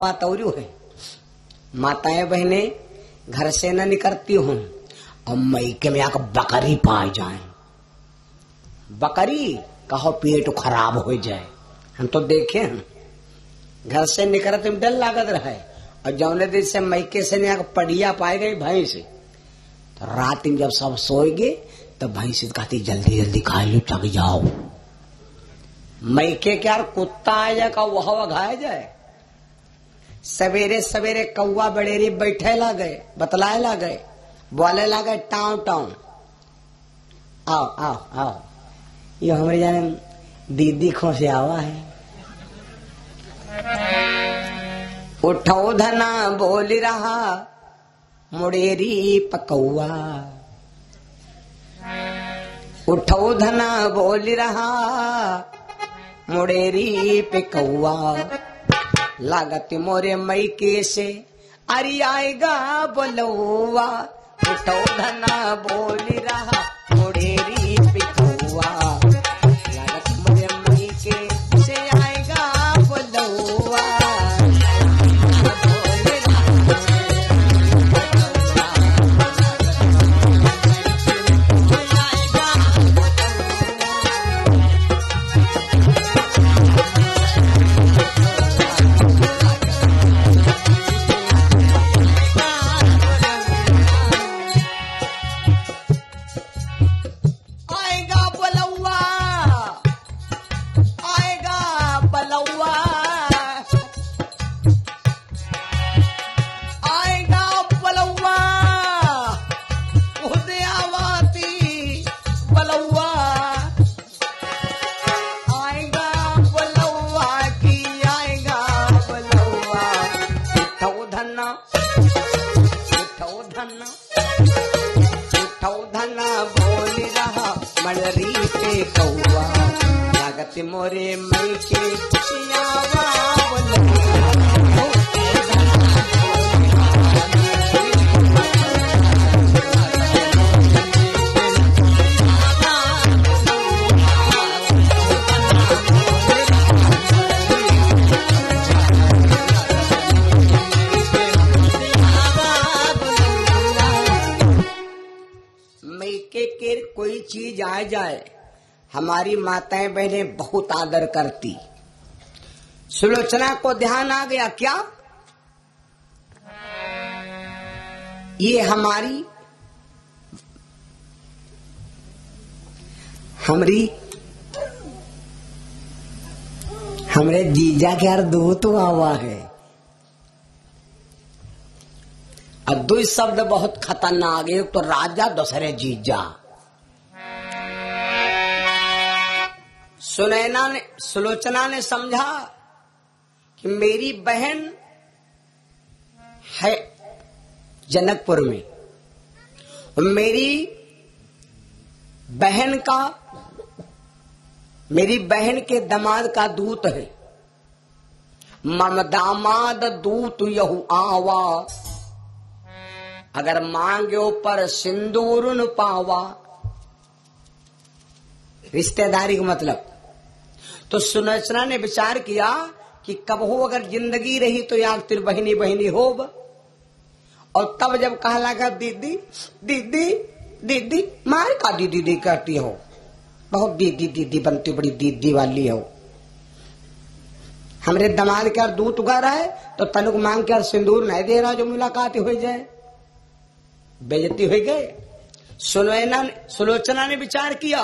बात और है, माताएं बहने घर से न निकलती हूं और मैके में आकर बकरी पाए जाए, बकरी कहो पेट खराब हो जाए। हम तो देखे हैं घर से निकलते में डर लागत रहा है, और जौने दिन से मैके से नहीं आकर पड़िया पाए गई भैंस, तो रात में जब सब सोएगे तो भैंस कहती जल्दी जल्दी खा लो थक जाओ। मैके क्या कुत्ता आ जाए का वह घाय जाए। सवेरे सवेरे कौआ बड़ेरी बैठे ला गए, बतलाए ला गए, बोले ला गए टाउ टाउ, आओ आओ आओ, ये हमारे जाने दीदी खो से आवा है। उठो धना बोल रहा मुड़ेरी पकौआ, उठो धना बोल रहा मुड़ेरी पे कौआ, लागत मोरे मैके से अरे आएगा बोलौआ। उठो धना बोल रहा मुड़ेरी पे कौआ, लागत मोरे मैके से आएगा बोलौआ। मोरे मैके सियावा मैके के कोई चीज आ जाए हमारी माताएं बहनें बहुत आदर करती। सुलोचना को ध्यान आ गया क्या, ये हमारी हमरे जीजा के यार दूत हुआ है। अब दो शब्द बहुत खतरनाक है, तो राजा दूसरे जीजा। सुलोचना ने समझा कि मेरी बहन है जनकपुर में, मेरी बहन के दामाद का दूत है, मम दामाद दूत यहु आवा, अगर मांगो पर सिंदूर न पावा। रिश्तेदारी का मतलब। तो सुलोचना ने विचार किया कि कब हो अगर जिंदगी रही तो यार तेरी बहनी बहनी हो। और तब जब कहा लगा दीदी दीदी दीदी, मार का दीदी दीदी कहती हो, बहुत दीदी दीदी बनती, बड़ी दीदी वाली हो। हमरे दामाद के दूत उगा रहा है तो तनुक मांग के सिंदूर नहीं दे रहा, जो मुलाकात हो जाए, बेइज्जती हो गए। सुलोचना ने विचार किया,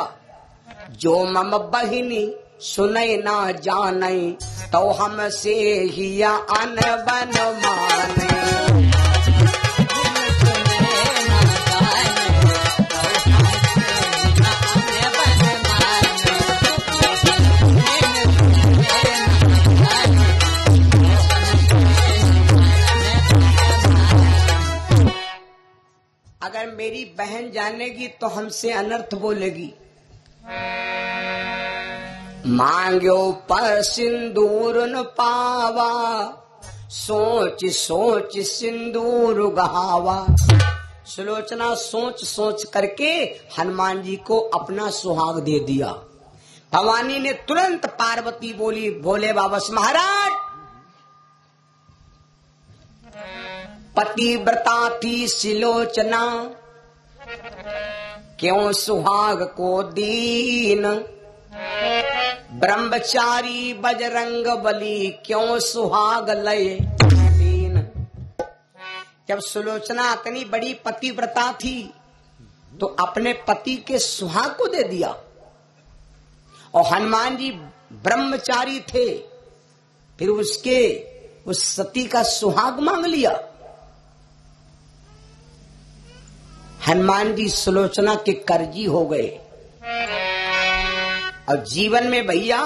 जो मम बहिनी सुनई ना जानई तो हमसे हिया अन बन माने। अगर मेरी बहन जानेगी तो हमसे अनर्थ बोलेगी। मांग्यो पर सिंदूर न पावा, सोच सोच सिंदूर गहावा। सुलोचना सोच सोच करके हनुमान जी को अपना सुहाग दे दिया। भवानी ने तुरंत पार्वती बोली, भोले बाबा महाराज पतिव्रता थी सुलोचना, क्यों सुहाग को दीन। ब्रह्मचारी बजरंग बली, क्यों सुहाग लय दीन। जब सुलोचना इतनी बड़ी पतिव्रता थी तो अपने पति के सुहाग को दे दिया, और हनुमान जी ब्रह्मचारी थे, फिर उसके उस सती का सुहाग मांग लिया। हनुमान जी सुलोचना के कर्जी हो गए। और जीवन में भैया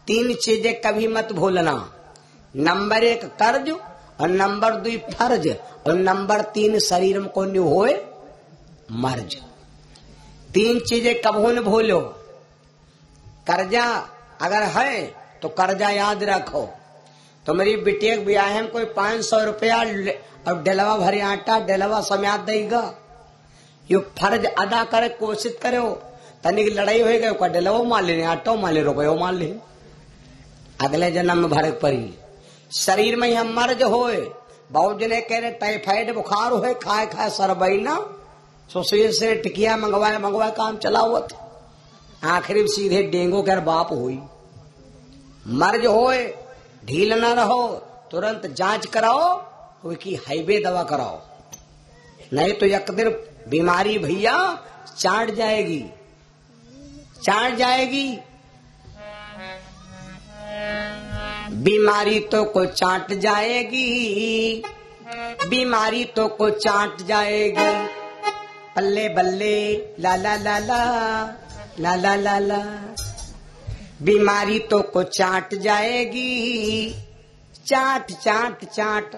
3 चीजें कभी मत भूलना, नंबर 1 कर्ज, और नंबर 2 फर्ज, और नंबर 3 शरीर को न्यू होए मर्ज। 3 चीजें कभी न भूलो। कर्जा अगर है तो कर्जा याद रखो। तो मेरी बिटिया के ब्याह में कोई 500 रुपया और डलवा भरे आटा डलवा समेत देगा, यो फर्ज अदा करे, कोशिश करो। तनिक लड़ाई हो गए, डलवो मान ले, आटो मान ले, रुपयो मान ले, अगले जन्म में भरक पड़ी। शरीर में हम मर्ज होए, बहुत जने कह रहे टाइफाइड बुखार होए, खाए खाए सरबैना, सोचे से टिकिया मंगवाए काम चला हुआ था। आखिरी सीधे डेंगू कर बाप हुई। मर्ज होए, ढील न रहो, तुरंत जांच कराओ, उसकी हाईवे दवा कराओ, नहीं तो एक दिन बीमारी भैया चाट जाएगी, चाट जाएगी। बीमारी तो को चाट जाएगी, बीमारी तो को चाट जाएगी। पल्ले बल्ले ला ला ला ला ला ला ला ला, बीमारी तो को चाट जाएगी, चाट चाट चाट।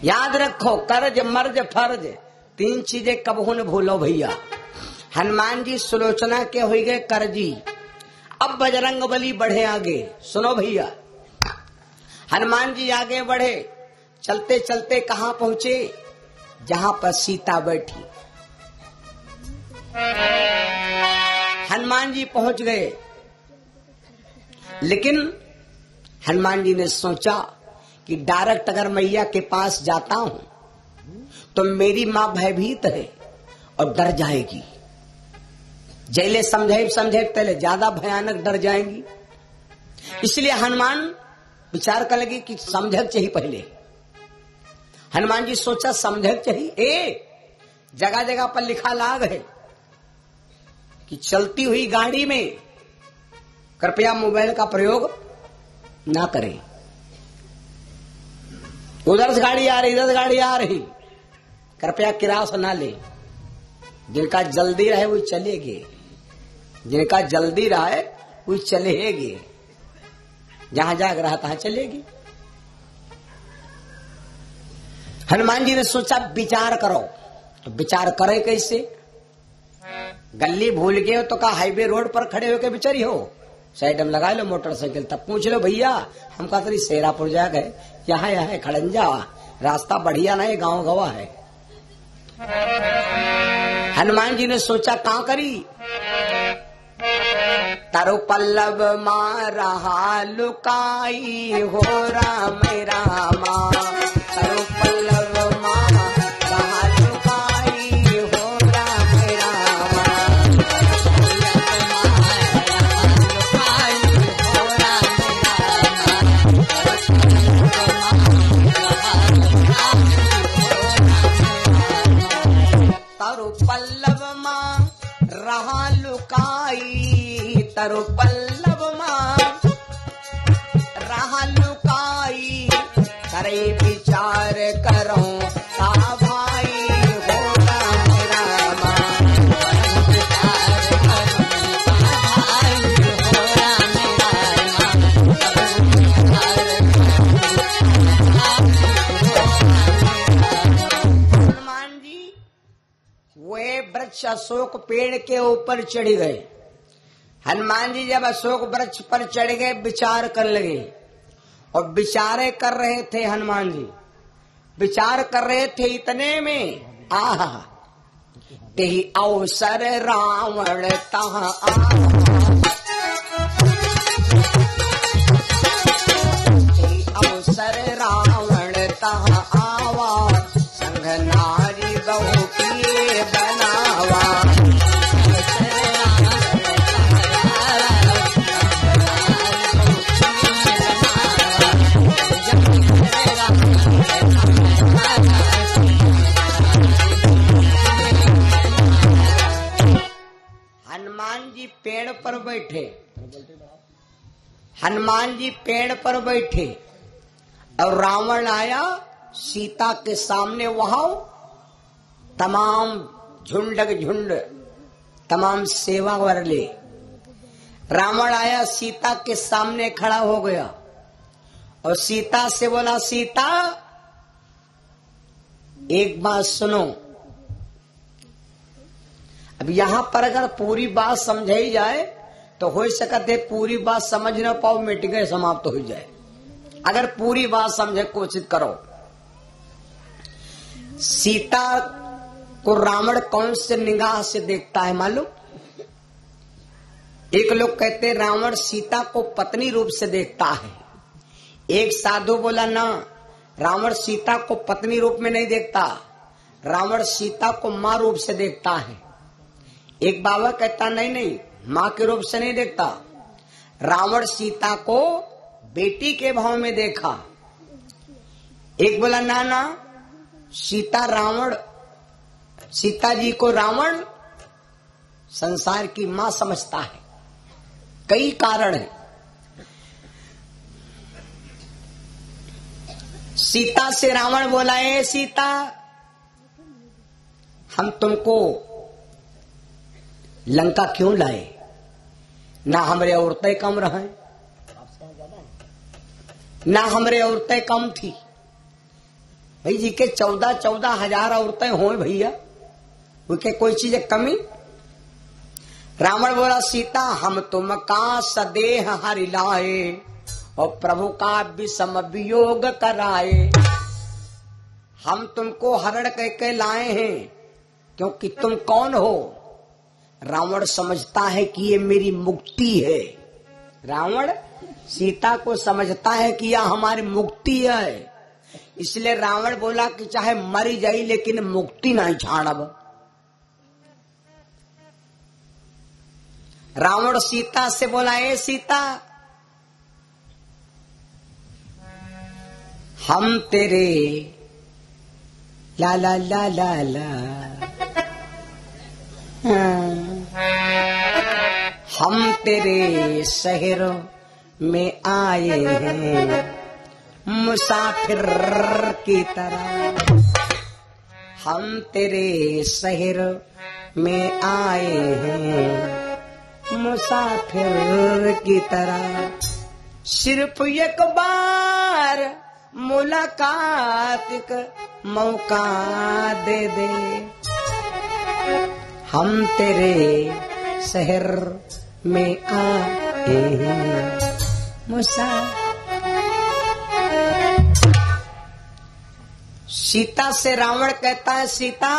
याद रखो, कर्ज मर्ज फर्ज 3 चीजें कबहू न भूलो भैया। हनुमान जी सुलोचना के हो गए कर्जी। अब बजरंग बली बढ़े आगे। सुनो भैया, हनुमान जी आगे बढ़े, चलते चलते कहां पहुंचे, जहां पर सीता बैठी। हनुमान जी पहुंच गए, लेकिन हनुमान जी ने सोचा कि डायरेक्ट अगर मैया के पास जाता हूं तो मेरी मां भयभीत है और डर जाएगी। जैले समझे पहले ज्यादा भयानक डर जाएंगी। इसलिए हनुमान विचार कर लगी कि समझक चाहिए पहले। हनुमान जी सोचा समझक चाहिए। जगह जगह पर लिखा लाग है कि चलती हुई गाड़ी में कृपया मोबाइल का प्रयोग ना करें। उधर से गाड़ी आ रही, इधर से गाड़ी आ रही, कृपया किरास ना ले। जिनका जल्दी रहे वो चलेगे, जिनका जल्दी रहे वो चलेगे, जहां जाग रहा तहां चलेगी। हनुमान जी ने सोचा विचार करो। तो विचार करे कैसे? गली भूल गए हो तो कहा हाईवे रोड पर खड़े होकर बिचारी हो, साइड में लगा लो मोटरसाइकिल, तब पूछ लो भैया हम कहा तरी शेरापुर जा गए, यहाँ है खड़ंजा, रास्ता बढ़िया नहीं, गांव गवा है। हनुमान जी ने सोचा कहां करी। तारो पल्लव मारा लुकाई हो राम रामा, तारो पल्लव मारा लुकाई हो राम रामा, तारो पल्लव मां रहा लुकाई, तारो पल्लव मां रहा लुकाई, करे विचार करो ता भाई हो राम रामा, विचार करो ता भाई हो राम रामा। हनुमान जी वे वृक्ष अशोक पेड़ के ऊपर चढ़ गए। हनुमान जी जब अशोक वृक्ष पर चढ़ गए विचार कर लगे, और विचारे कर रहे थे हनुमान जी, विचार कर रहे थे इतने में आहा तेहि अवसर रावण तहाँ तेहि अवसर रावण बैठे, हनुमान जी पेड़ पर बैठे और रावण आया सीता के सामने। वहां तमाम झुंड झुंड तमाम सेवा वाले, रावण आया सीता के सामने खड़ा हो गया और सीता से बोला, सीता एक बात सुनो। अब यहां पर अगर पूरी बात समझाई जाए तो हो सकते पूरी बात समझ न पाओ, मिट गए, समाप्त हो जाए। अगर पूरी बात समझे कोशिश करो। सीता को रावण कौन से निगाह से देखता है मालूम? एक लोग कहते रावण सीता को पत्नी रूप से देखता है। एक साधु बोला ना, रावण सीता को पत्नी रूप में नहीं देखता, रावण सीता को मां रूप से देखता है। एक बाबा कहता नहीं, मां के रूप से नहीं देखता, रावण सीता को बेटी के भाव में देखा। एक बोला ना, सीता जी को रावण संसार की मां समझता है। कई कारण है। सीता से रावण बोला, ए सीता, हम तुमको लंका क्यों लाए? ना हमारे औरतें कम रहे, ना हमारे औरतें कम थी। भाई जी के 14,000 औरतें हो भैया, उनके कोई चीज कमी? रावण बोला, सीता हम तुम का सदेह हरि लाए और प्रभु का विषम वियोग कराए। हम तुमको हरण कह के लाए हैं क्योंकि तुम कौन हो? रावण समझता है कि ये मेरी मुक्ति है। रावण सीता को समझता है कि यह हमारी मुक्ति है। इसलिए रावण बोला कि चाहे मरी जाई लेकिन मुक्ति नहीं छाड़ब। रावण सीता से बोला, ए सीता, हम तेरे ला ला ला ला ला हम तेरे शहर में आए हैं मुसाफिर की तरह। हम तेरे शहर में आए हैं मुसाफिर की तरह। सिर्फ एक बार मुलाकात का मौका दे दे। हम तेरे शहर में आए हैं मुसाफिर। सीता से रावण कहता है, सीता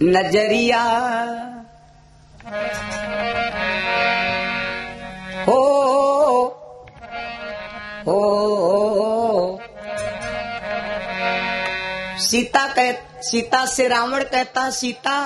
नजरिया हो सीता से रावण कहता, सीता